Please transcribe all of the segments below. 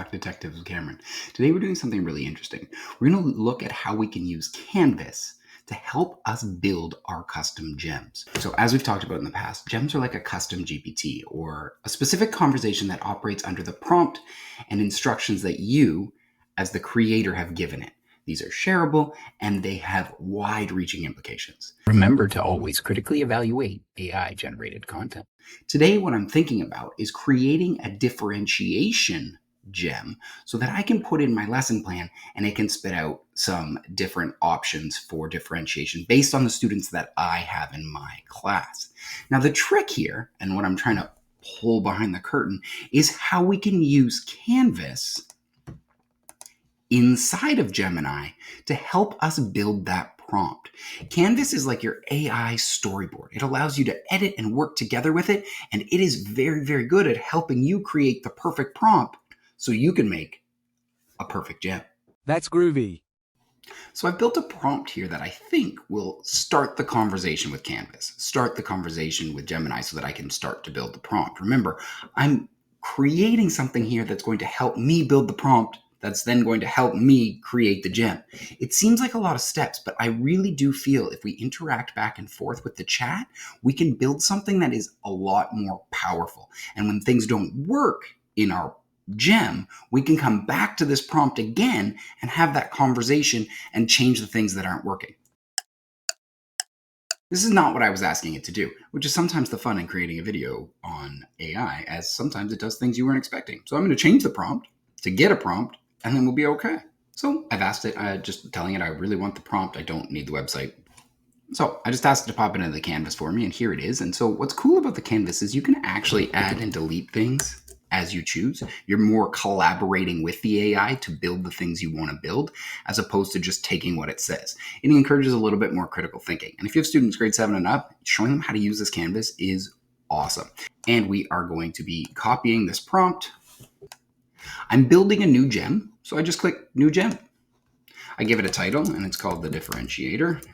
back to TechTips with Cameron. Today we're doing something really interesting. We're going to look at how we can use Canvas to help us build our custom gems. So as we've talked about in the past, gems are like a custom GPT or a specific conversation that operates under the prompt and instructions that you, as the creator, have given it. These are shareable and they have wide-reaching implications. Remember to always critically evaluate AI-generated content. Today, what I'm thinking about is creating a differentiation gem so that I can put in my lesson plan and it can spit out some different options for differentiation based on the students that I have in my class. Now, the trick here, and what I'm trying to pull behind the curtain, is how we can use Canvas inside of Gemini to help us build that prompt. Canvas is like your AI storyboard. It allows you to edit and work together with it, and it is very, very good at helping you create the perfect prompt so you can make a perfect gem. That's groovy. So I've built a prompt here that I think will start the conversation with Canvas, start the conversation with Gemini so that I can start to build the prompt. Remember, I'm creating something here that's going to help me build the prompt that's then going to help me create the gem. It seems like a lot of steps, but I really do feel if we interact back and forth with the chat, we can build something that is a lot more powerful. And when things don't work in our gem, we can come back to this prompt again and have that conversation and change the things that aren't working. This is not what I was asking it to do, which is sometimes the fun in creating a video on AI, as sometimes it does things you weren't expecting. So I'm going to change the prompt to get a prompt, and then we'll be okay. So I've asked it, just telling it I really want the prompt. I don't need the website. So I just asked it to pop it into the canvas for me, and here it is. And so what's cool about the canvas is you can actually add and delete things as you choose. You're more collaborating with the AI to build the things you want to build, as opposed to just taking what it says. It encourages a little bit more critical thinking. And if you have students grade 7 and up, showing them how to use this canvas is awesome. And we are going to be copying this prompt. I'm building a new gem, so I just click New Gem. I give it a title, and it's called the Differentiator.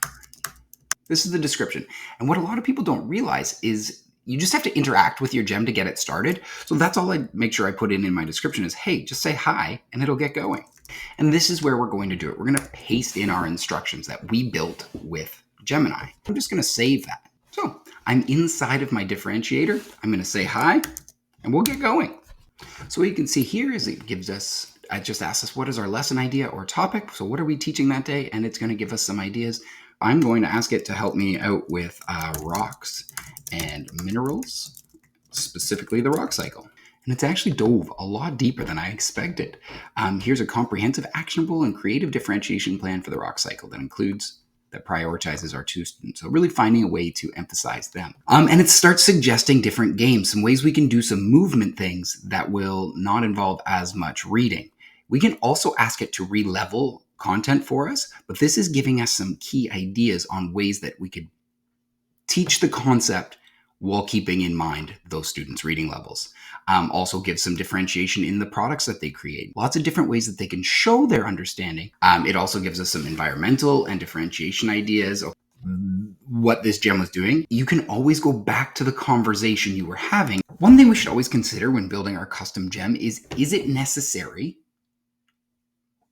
This is the description. And what a lot of people don't realize is you just have to interact with your gem to get it started. So that's all I make sure I put in my description is, hey, just say hi, and it'll get going. And this is where we're going to do it. We're going to paste in our instructions that we built with Gemini. I'm just going to save that. So I'm inside of my differentiator. I'm going to say hi, and we'll get going. So what you can see here is it gives us, it just asks us what is our lesson idea or topic. So what are we teaching that day? And it's going to give us some ideas. I'm going to ask it to help me out with rocks and minerals, specifically the rock cycle. And it's actually dove a lot deeper than I expected. Here's a comprehensive, actionable, and creative differentiation plan for the rock cycle that prioritizes our two students. So really finding a way to emphasize them. And it starts suggesting different games, some ways we can do some movement things that will not involve as much reading. We can also ask it to re-level content for us, but this is giving us some key ideas on ways that we could teach the concept while keeping in mind those students' reading levels. Also gives some differentiation in the products that they create. Lots of different ways that they can show their understanding. It also gives us some environmental and differentiation ideas of what this gem was doing. You can always go back to the conversation you were having. One thing we should always consider when building our custom gem is it necessary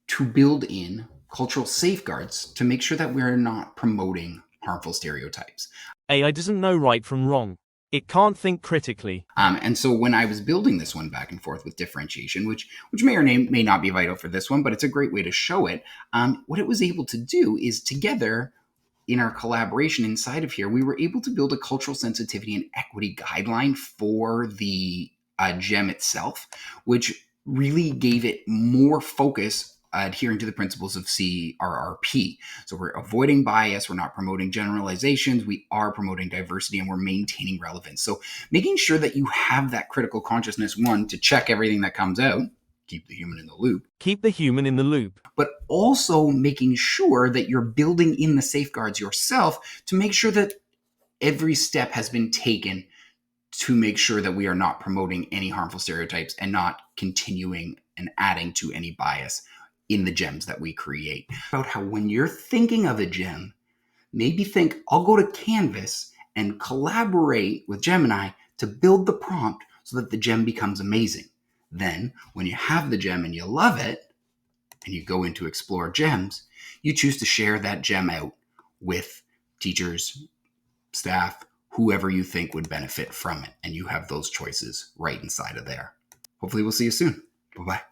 to build in cultural safeguards to make sure that we're not promoting harmful stereotypes? AI doesn't know right from wrong. It can't think critically. And so when I was building this one back and forth with differentiation, which may or may not be vital for this one, but it's a great way to show it, what it was able to do is together in our collaboration inside of here, we were able to build a cultural sensitivity and equity guideline for the gem itself, which really gave it more focus adhering to the principles of CRRP. So we're avoiding bias, we're not promoting generalizations, we are promoting diversity, and we're maintaining relevance. So making sure that you have that critical consciousness, one, to check everything that comes out, keep the human in the loop. Keep the human in the loop. But also making sure that you're building in the safeguards yourself to make sure that every step has been taken to make sure that we are not promoting any harmful stereotypes and not continuing and adding to any bias in the gems that we create. About how when you're thinking of a gem, maybe think, I'll go to Canvas and collaborate with Gemini to build the prompt so that the gem becomes amazing. Then when you have the gem and you love it, and you go into explore gems, you choose to share that gem out with teachers, staff, whoever you think would benefit from it. And you have those choices right inside of there. Hopefully we'll see you soon. Bye-bye.